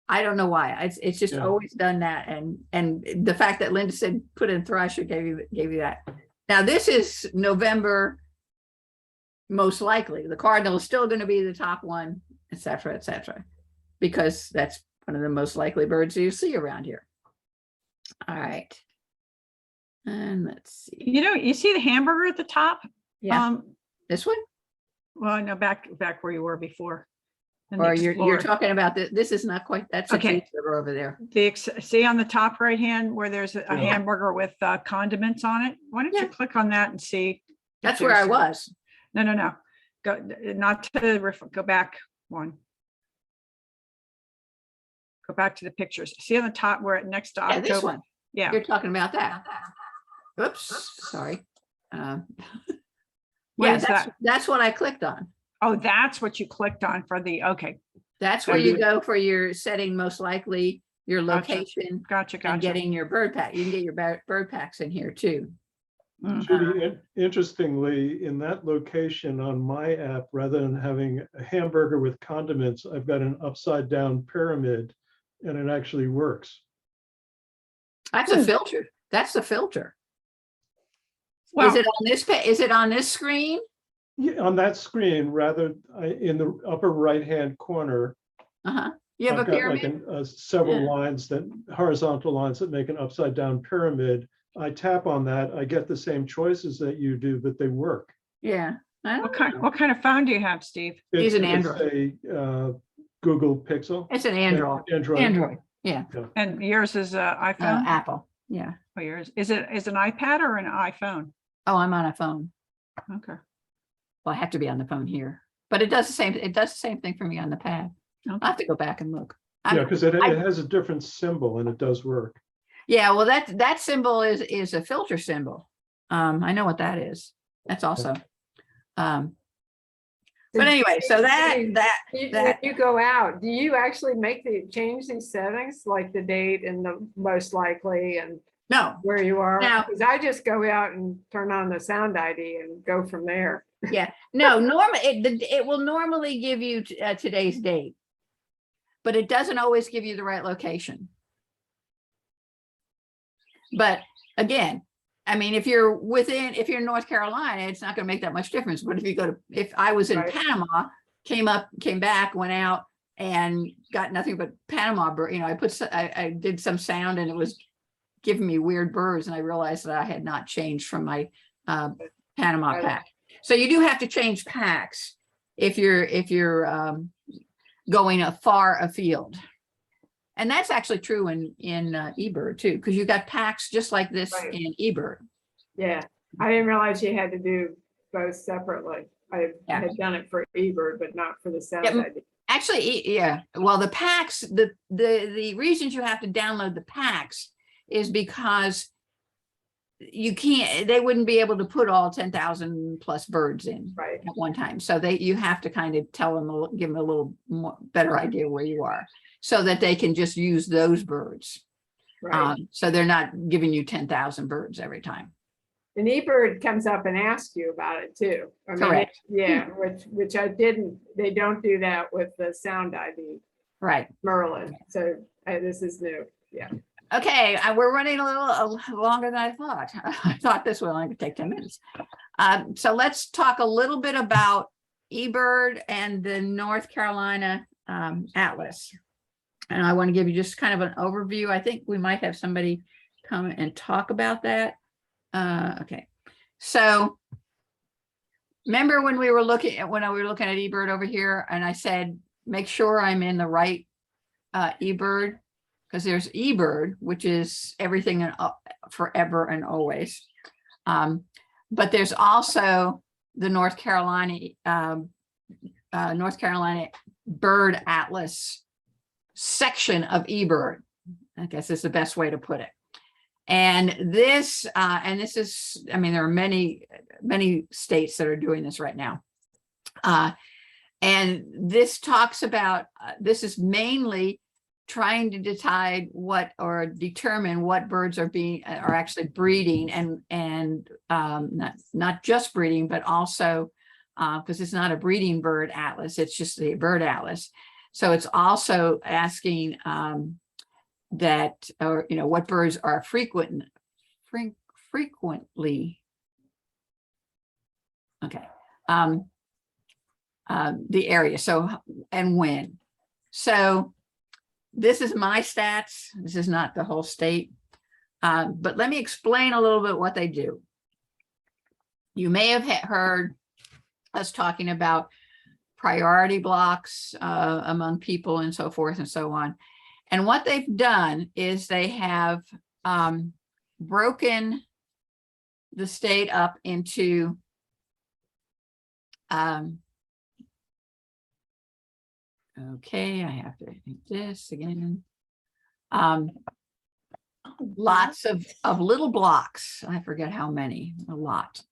I don't know why. It's just Yeah. always done that. And the fact that Linda said put in thrush, it gave you that. Now this is November, most likely. The cardinal is still going to be the top one, et cetera, because that's one of the most likely birds you see around here. All right. And let's see. You see the hamburger at the top? Yeah. This one? Well, no, back where you were before. in the Or you're Explorer. talking about this is not quite, that's a Okay. cheeseburger over there. See on the top right hand where there's a Yeah. hamburger with condiments on it? Why don't you Yeah. click on that and see? if That's where I there's- was. No. Go, not to go back one. Go back to the pictures. See on the top where it next to Yeah, this October? one. Yeah. You're talking about that. Oops, sorry. What Yeah, is that? that's what I clicked on. Oh, that's what you clicked on for the, okay. That's where And you you- go for your setting most likely, your Gotcha. location, Gotcha, and gotcha. getting your bird pack. You can get your bird packs in here too. Mhm. Judy, interestingly, in that location on my app, rather than having a hamburger with condiments, I've got an upside down pyramid, and it actually works. That's a filter. That's the filter. Is Well, it on this is it on this screen? Yeah, on that screen, in the upper right-hand corner, Uh-huh. You have I've a got like pyramid? several Yeah. lines horizontal lines that make an upside down pyramid. I tap on that, I get the same choices that you do, but they work. Yeah. I don't know. what kind of phone do you have, Steve? Use an It's a Google Pixel. It's an Android. Android. Yeah. And yours is iPhone? Apple. Yeah. Oh, yours, is an iPad or an iPhone? Oh, I'm on a phone. Okay. Well, I have to be on the phone here, but it does the same thing for me on the pad. I'll have to go back and look. Yeah, because it has a different symbol and it does work. Yeah, well, that symbol is a filter symbol. I know what that is. That's also. But anyway, so When that you go out, do you actually change these settings, like the date and the most likely and no, where you are? No. Because I just go out and turn on the sound ID and go from there. yeah, no, normally it will normally give you today's date, but it doesn't always give you the right location. But again, I mean, if you're in North Carolina, it's not gonna make that much difference. But if you go to, if I was in Right. Panama, came back, went out and got nothing but Panama bird, I did some sound and it was giving me weird birds, and I realized that I had not changed from my Panama Right. pack. So you do have to change packs if you're going far afield. And that's actually true in eBird too, because you got packs just like this Right. in eBird. Yeah, I didn't realize you had to do both separately. I Yeah. had done it for eBird, but not for the sound Yeah, ID. Actually, yeah. Well, the packs, the reasons you have to download the packs is because you can't, they wouldn't be able to put all 10,000 plus birds in Right. at one time. So you have to kind of tell them, give them a little more, better idea where you are, so that they can just use those birds. Right. So they're not giving you 10,000 birds every time. And eBird comes up and asks you about it too. I mean, Correct. Yeah, which I didn't, they don't do that with the sound ID Right. Merlin. So this is new. Yeah. Okay, we're running a little longer than I thought. I thought this would only take 10 minutes. So let's talk a little bit about eBird and the North Carolina Atlas. And I want to give you just kind of an overview. I think we might have somebody come and talk about that. Okay, so remember when we were looking at eBird over here, and I said, make sure I'm in the right eBird, because there's eBird, which is everything and forever and always. But there's also the North Carolina Bird Atlas section of eBird. I guess is the best way to put it. And this is, I mean, there are many states that are doing this right now. And this talks about, this is mainly trying to decide determine what birds are actually breeding, and not just breeding, but also because it's not a breeding bird atlas, it's just the bird atlas. So it's also asking that, or what birds are frequently okay, the area, so, and when. So this is my stats. This is not the whole state, but let me explain a little bit what they do. You may have heard us talking about priority blocks among people and so forth and so on. And what they've done is they have broken the state up into okay, I have to do this again. Lots of little blocks. I forget how many, a lot.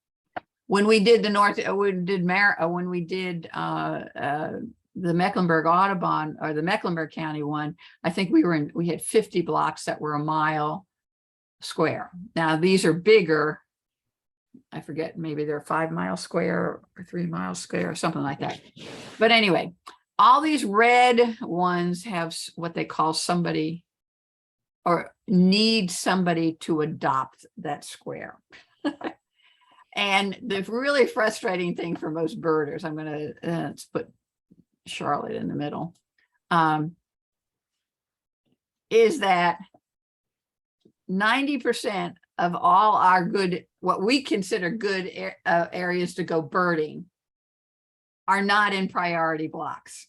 When we did when we did the Mecklenburg Audubon, or the Mecklenburg County one, I think we had 50 blocks that were a mile square. Now these are bigger. I forget, maybe they're 5 miles square or 3 miles square or something like that. But anyway, all these red ones have what they call somebody, or need somebody to adopt that square. And the really frustrating thing for most birders, I'm going to let's put Charlotte in the middle, is that 90% of all our good, what we consider good areas to go birding, are not in priority blocks.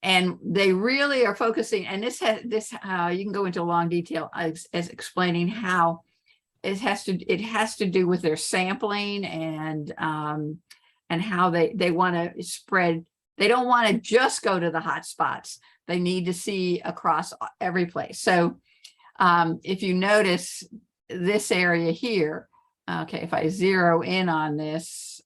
And they really are focusing, and this you can go into long detail as explaining how it has to do with their sampling and how they want to spread. They don't want to just go to the hot spots. They need to see across every place. So if you notice this area here, okay, if I zero in on this,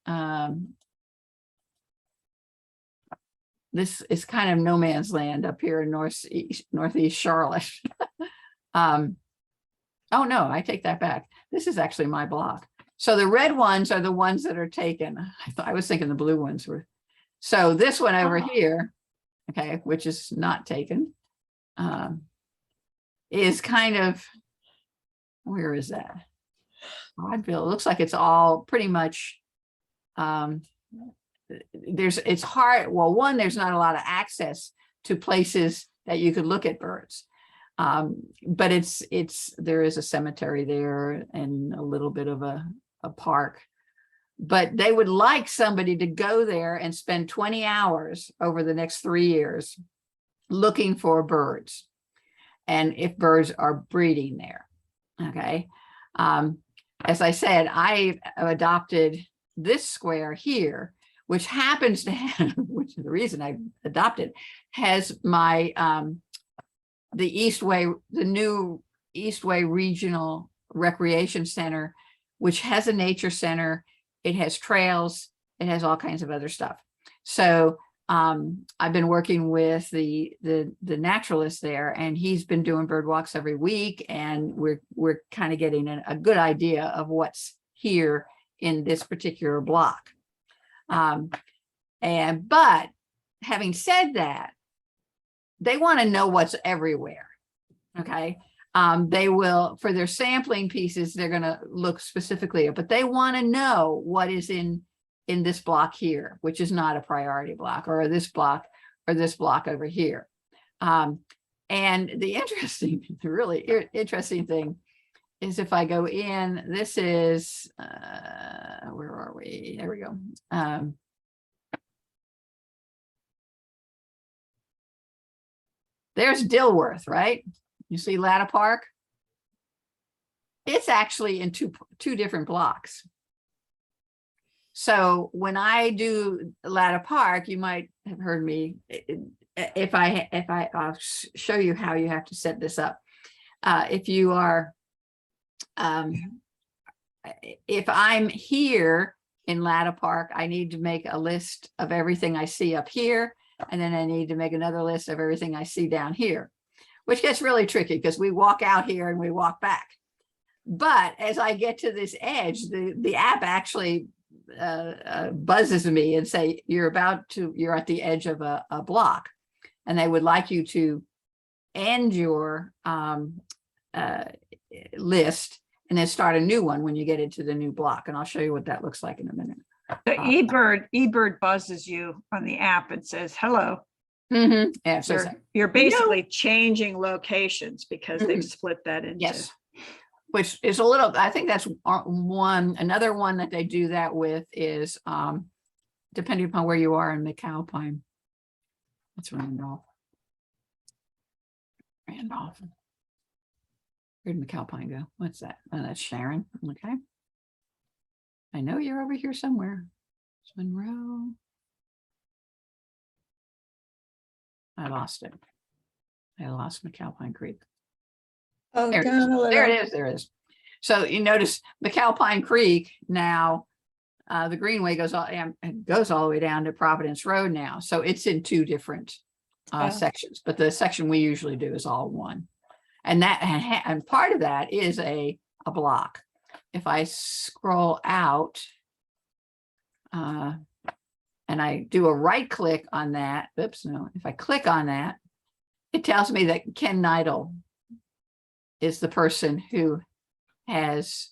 this is kind of no man's land up here in northeast Charlotte. Oh no, I take that back. This is actually my block. So the red ones are the ones that are taken. I was thinking the blue ones were. So this one over here, okay, which is not taken, is kind of, where is that? Oddville, it looks like it's all pretty much, it's hard, well, one, there's not a lot of access to places that you could look at birds. But there is a cemetery there and a little bit of a park. But they would like somebody to go there and spend 20 hours over the next 3 years looking for birds and if birds are breeding there. Okay. As I said, I adopted this square here, which happens to have, which is the reason I adopted, has my the new Eastway Regional Recreation Center, which has a nature center. It has trails. It has all kinds of other stuff. So I've been working with the naturalist there, and he's been doing bird walks every week, and we're kind of getting a good idea of what's here in this particular block. But having said that, they want to know what's everywhere. Okay. They will, for their sampling pieces, they're going to look specifically, but they want to know what is in this block here, which is not a priority block, or this block over here. And the really interesting thing is if I go in, this is, where are we? There we go. There's Dilworth, right? You see Latta Park? It's actually in two different blocks. So when I do Latta Park, you might have heard me, I'll show you how you have to set this up. If you are, if I'm here in Latta Park, I need to make a list of everything I see up here. And then I need to make another list of everything I see down here, which gets really tricky because we walk out here and we walk back. But as I get to this edge, the app actually buzzes me and say, you're at the edge of a block, and they would like you to end your list and then start a new one when you get into the new block. And I'll show you what that looks like in a minute. The eBird buzzes you on the app and says, hello. Mm-hmm. Yeah, so You're basically changing locations because they've split that into. yes, which is a little, I think that's another one that they do that with is depending upon where you are in McAlpine. That's Randolph. Where'd McAlpine go? What's that? Oh, that's Sharon. Okay. I know you're over here somewhere. It's Monroe. I lost it. I lost McAlpine Creek. Oh, There it down a is. There little. it is. There it is. So you notice McAlpine Creek now, the Greenway goes all the way down to Providence Road now. So it's in two different sections, but the section we usually do is all one. And and part of that is a block. If I scroll out and I do a right click on that, oops, no, if I click on that, it tells me that Ken Neidl is the person who has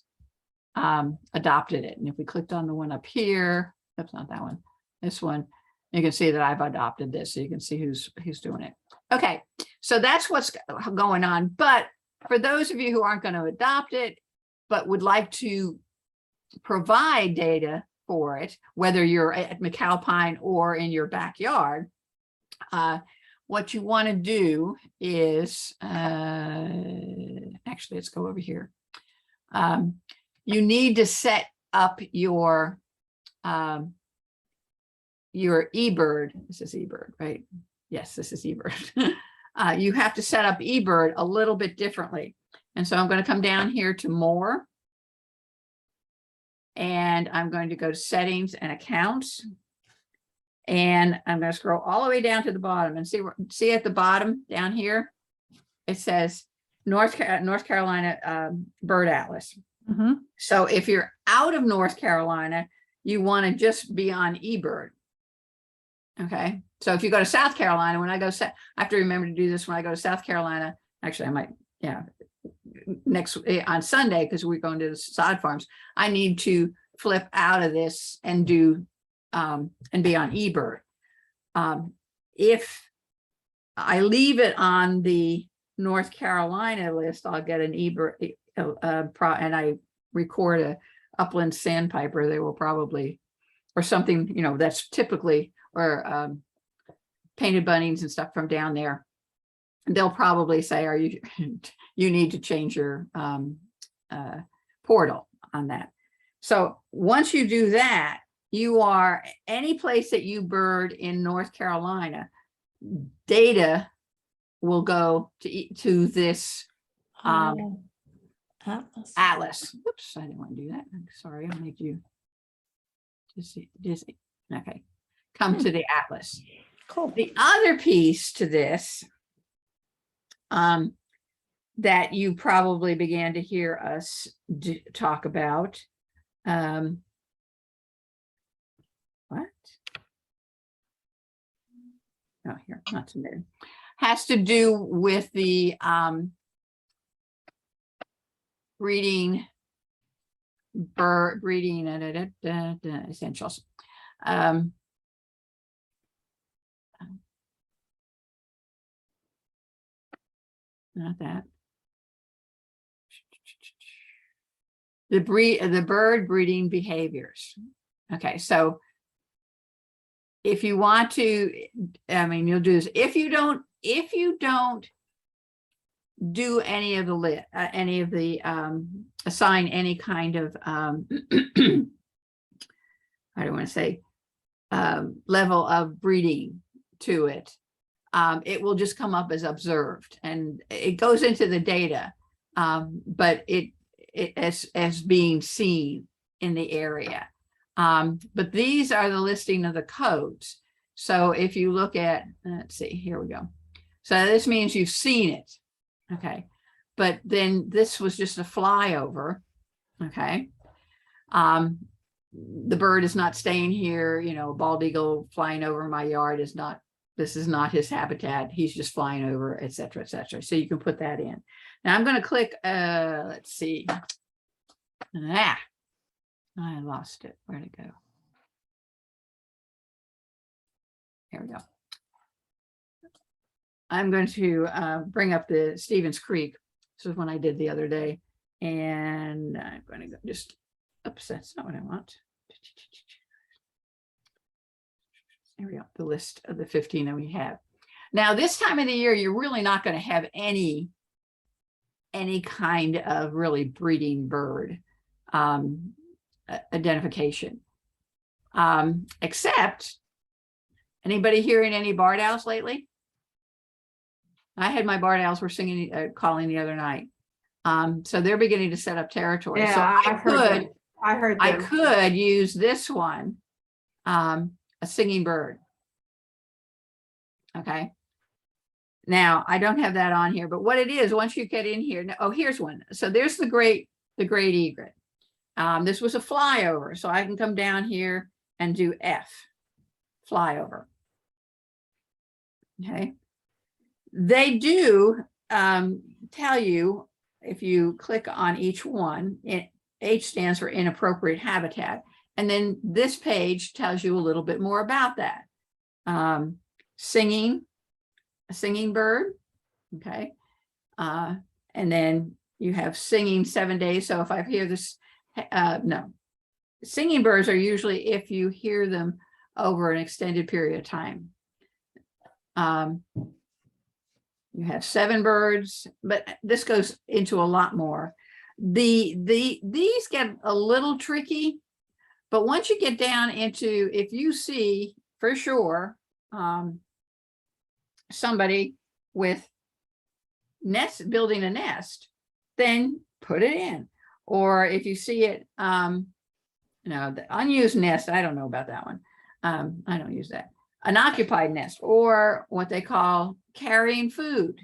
adopted it. And if we clicked on the one up here, that's not that one, this one, you can see that I've adopted this. So you can see who's doing it. Okay, so that's what's going on. But for those of you who aren't going to adopt it, but would like to provide data for it, whether you're at McAlpine or in your backyard, what you want to do is, actually, let's go over here. You need to set up your eBird. This is eBird, right? Yes, this is eBird. You have to set up eBird a little bit differently. And so I'm going to come down here to more. And I'm going to go to settings and accounts. And I'm going to scroll all the way down to the bottom and see at the bottom down here, it says North Carolina Bird Atlas. Mm-hmm. So if you're out of North Carolina, you want to just be on eBird. Okay. So if you go to South Carolina, when I go, I have to remember to do this when I go to South Carolina. Actually, I might, yeah. on Sunday, because we're going to the sod farms, I need to flip out of this and do and be on eBird. If I leave it on the North Carolina list, I'll get an eBird and I record a upland sandpiper, they will probably, or something, you know, that's typically, or painted bunnies and stuff from down there. They'll probably say, are you, you need to change your portal on that. So once you do that, you are any place that you bird in North Carolina, will go to this atlas. Oops, I didn't want to do that. I'm sorry, I'll make you dizzy. Okay, come to the atlas. Cool. The other piece to this that you probably began to hear us talk about. What? Oh, here, not submitted. Has to do with the breeding essentials. Not that. The bird breeding behaviors. Okay, so if you want to, I mean, you'll do this. If you don't do any of the assign any kind of I don't want to say level of breeding to it, it will just come up as observed, and it goes into the data, but it as being seen in the area. But these are the listing of the codes. So if you look at, let's see, here we go. So this means you've seen it. Okay. But then this was just a flyover. Okay. The bird is not staying here, you know, bald eagle flying over my yard is not, this is not his habitat. He's just flying over, et cetera, et cetera. So you can put that in. Now I'm going to click, let's see. I lost it. Where'd it go? Here we go. I'm going to bring up the Stevens Creek. This is one I did the other day. And I'm going to go just, oops, that's not what I want. There we go, the list of the 15 that we have. Now, this time of the year, you're really not going to have any kind of really breeding bird identification. Except, anybody hearing any barred owls lately? I had my barred owls were singing, calling the other night. So they're beginning to set up territory. Yeah, So I heard I them. could use this one, a singing bird. Okay. Now I don't have that on here, but what it is, once you get in here, oh, here's one. So there's the great egret. This was a flyover, so I can come down here and do F, flyover. Okay. They do tell you, if you click on each one, H stands for inappropriate habitat. And then this page tells you a little bit more about that. Singing, a singing bird, okay. And then you have singing 7 days. So if I hear this, no. Singing birds are usually if you hear them over an extended period of time. You have 7 birds, but this goes into a lot more. These get a little tricky, but once you get down into, if you see for sure somebody with building a nest, then put it in. Or if you see it, the unused nest, I don't know about that one. I don't use that. An occupied nest, or what they call carrying food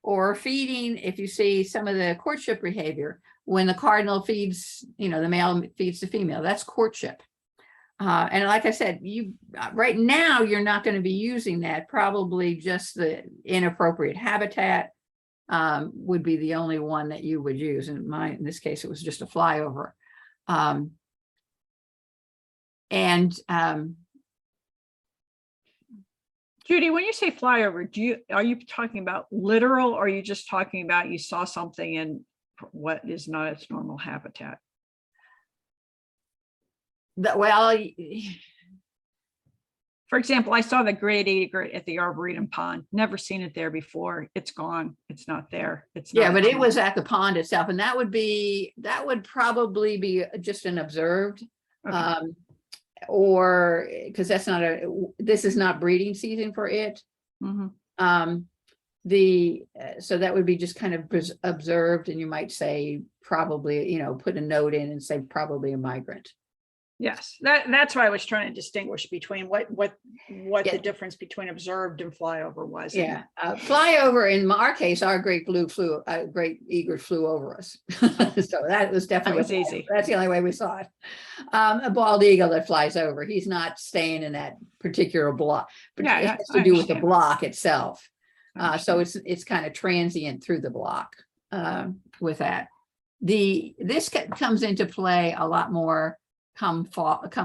or feeding. If you see some of the courtship behavior, when the cardinal feeds, the male feeds the female, that's courtship. And like I said, right now, you're not going to be using that, probably just the inappropriate habitat would be the only one that you would use. In this case, it was just a flyover. Judy, when you say flyover, are you talking about literal, or are you just talking about you saw something in what is not its normal habitat? Well, For example, I saw the great egret at the Arboretum Pond. Never seen it there before. It's gone. It's not there. It's yeah, not but it there. was at the pond itself, and that would probably be just an observed. Okay. Or because this is not breeding season for it. Mhm. So that would be just kind of observed, and you might say probably, put a note in and say probably a migrant. Yes, that's why I was trying to distinguish between what Yeah. the difference between observed and flyover was. Yeah, flyover in our case, our great egret flew over us. So that was definitely, That was easy. that's the only way we saw it. A bald eagle that flies over, he's not staying in that particular block, but Yeah, it yeah, has I to do with the understand. block itself. I So understand. it's kind of transient through the block with that. This comes into play a lot more come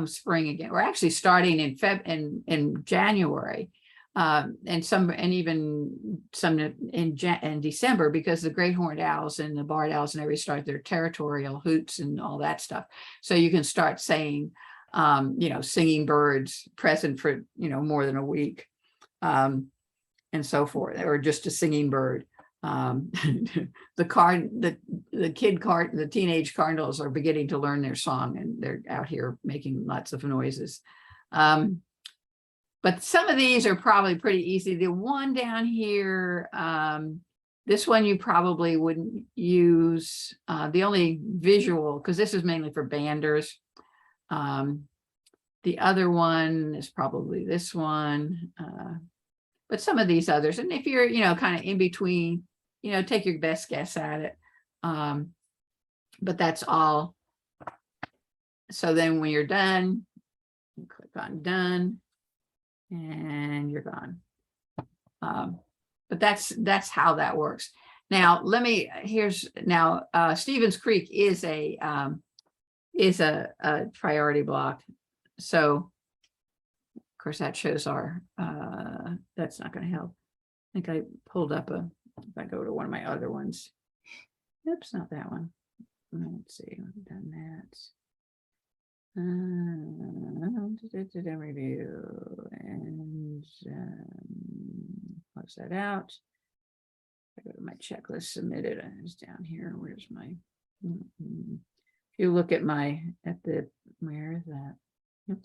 spring again. We're actually starting in January, and even some in December, because the great horned owls and the barred owls and everybody start their territorial hoots and all that stuff. So you can start saying, singing birds present for more than a week, and so forth, or just a singing bird. The teenage cardinals are beginning to learn their song, and they're out here making lots of noises. But some of these are probably pretty easy. The one down here, this one you probably wouldn't use. The only visual, because this is mainly for banders. The other one is probably this one. But some of these others, and if you're, kind of in between, take your best guess at it. But that's all. So then when you're done, you click on done, and you're gone. But that's how that works. Now, Stevens Creek is a priority block. So of course, that shows our, that's not going to help. I think I pulled up if I go to one of my other ones. Oops, not that one. Let's see, I've done that. Review and close that out. I go to my checklist submitted, and it's down here. Where's my? If you look at where is that? That's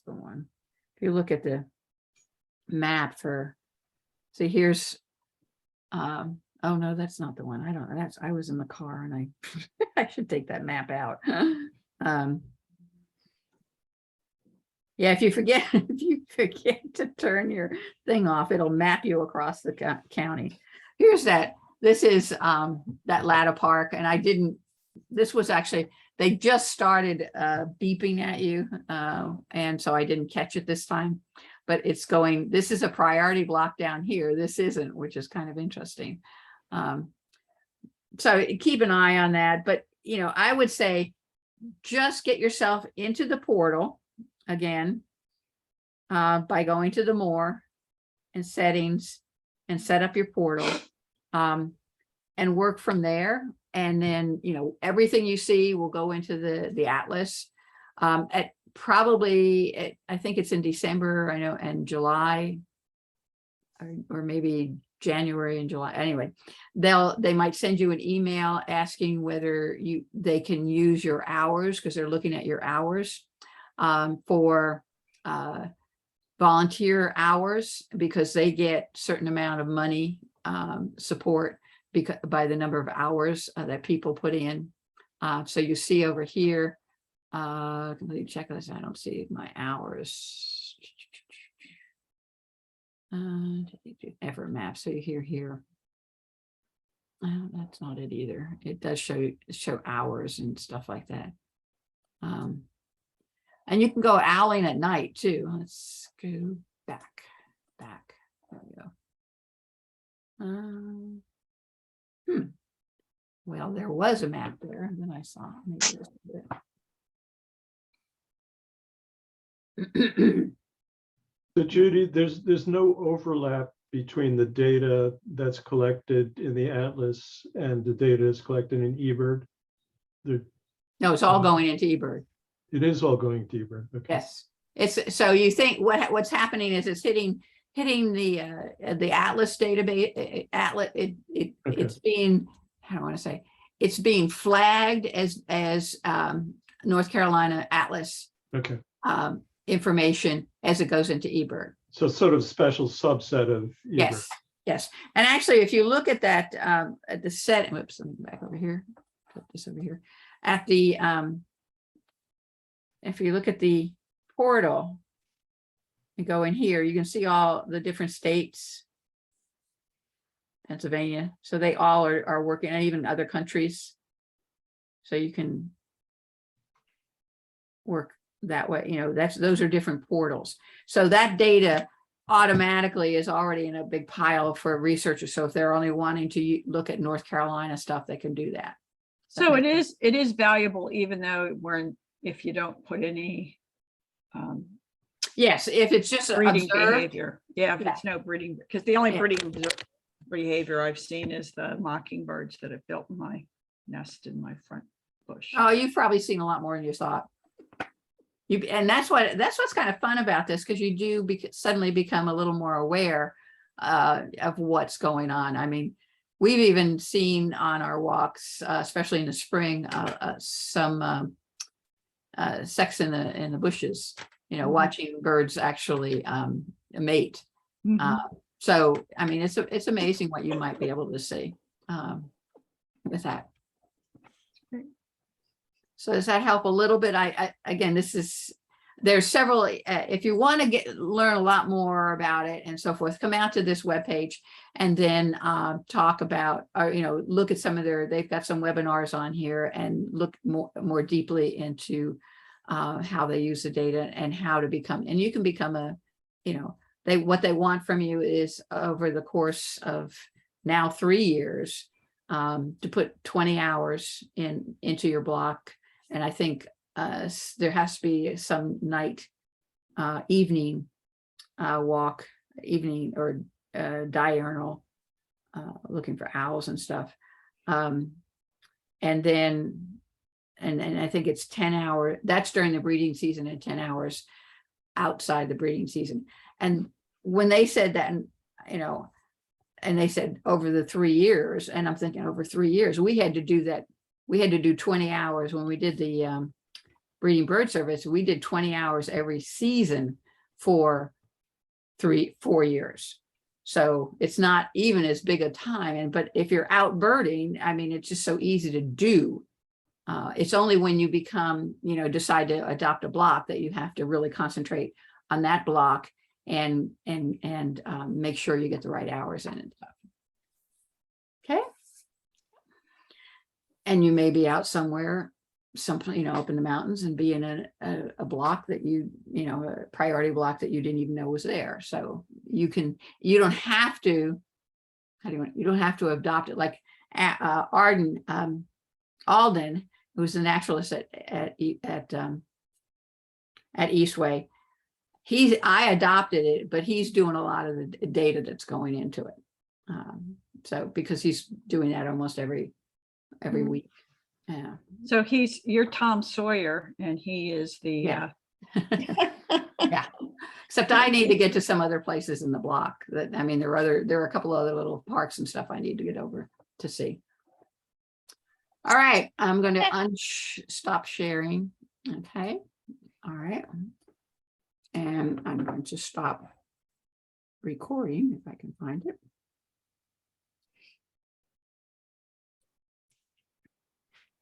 the one. If you look at the map here's oh no, that's not the one. I don't know. I was in the car, and I should take that map out. Yeah, if you forget to turn your thing off, it'll map you across the county. Here's that. This is that Latta Park, and this was actually, they just started beeping at you, and so I didn't catch it this time, but this is a priority block down here. This isn't, which is kind of interesting. So keep an eye on that, but I would say just get yourself into the portal again by going to the more and settings and set up your portal, and work from there. And then, everything you see will go into the atlas. I think it's in December, I know, and July, or maybe January and July. Anyway, they might send you an email asking whether they can use your hours, because they're looking at your hours for volunteer hours, because they get certain amount of money support by the number of hours that people put in. So you see over here, complete checklist. I don't see my hours. Effort map. So you here. That's not it either. It does show hours and stuff like that. And you can go owling at night too. Let's go back. There we go. Well, there was a map there, and then I saw maybe this is it. So Judy, there's no overlap between the data that's collected in the atlas and the data that's collected in eBird. No, it's all going into eBird. It is all going to eBird. Okay. Yes, it's so you think what's happening is it's hitting the atlas database. Atlas it's being, how do I want to say, it's being flagged as North Carolina atlas Okay. information as it goes into eBird. So it's sort of special subset of eBird. Yes. And actually, if you look at that, at the set, whoops, let me go back over here, put this over here. At the, if you look at the portal and go in here, you can see all the different states, Pennsylvania. So they all are working, and even other countries. So you can work that way, those are different portals. So that data automatically is already in a big pile for researchers. So if they're only wanting to look at North Carolina stuff, they can do that. So it is valuable, even though if you don't put any Yes, if it's just breeding observed, behavior. Yeah, if it's no breeding, because the only breeding behavior I've seen is the mockingbirds that have built my nest in my front bush. oh, you've probably seen a lot more than you thought. And that's what's kind of fun about this, because you do suddenly become a little more aware of what's going on. I mean, we've even seen on our walks, especially in the spring, some sex in the bushes. Watching birds actually mate. So I mean, it's amazing what you might be able to see with that. So does that help a little bit? Again, there's several, if you want to learn a lot more about it and so forth, come out to this webpage and then talk about, or, look at some of they've got some webinars on here, and look more deeply into how they use the data and how to become, and you can become what they want from you is over the course of now 3 years to put 20 hours into your block. And I think there has to be some night, evening walk, evening or diurnal, looking for owls and stuff. And then, and I think it's 10 hours, that's during the breeding season, and 10 hours outside the breeding season. And when they said that, and they said over the 3 years, and I'm thinking over 3 years, we had to do that. We had to do 20 hours when we did the breeding bird service. We did 20 hours every season for 4 years. So it's not even as big a time. But if you're out birding, I mean, it's just so easy to do. It's only when you become, decide to adopt a block that you have to really concentrate on that block and make sure you get the right hours in and stuff. Okay. And you may be out somewhere, up in the mountains, and be in a block that a priority block that you didn't even know was there. So you don't have to adopt it. Like Alden, who's the naturalist at Eastway. I adopted it, but he's doing a lot of the data that's going into it. So because he's doing that almost every week. Yeah. So you're Tom Sawyer, and he is the yeah. Except I need to get to some other places in the block. There are a couple other little parks and stuff I need to get over to see. All right, I'm going to stop sharing. Okay. All right. And I'm going to stop recording if I can find it.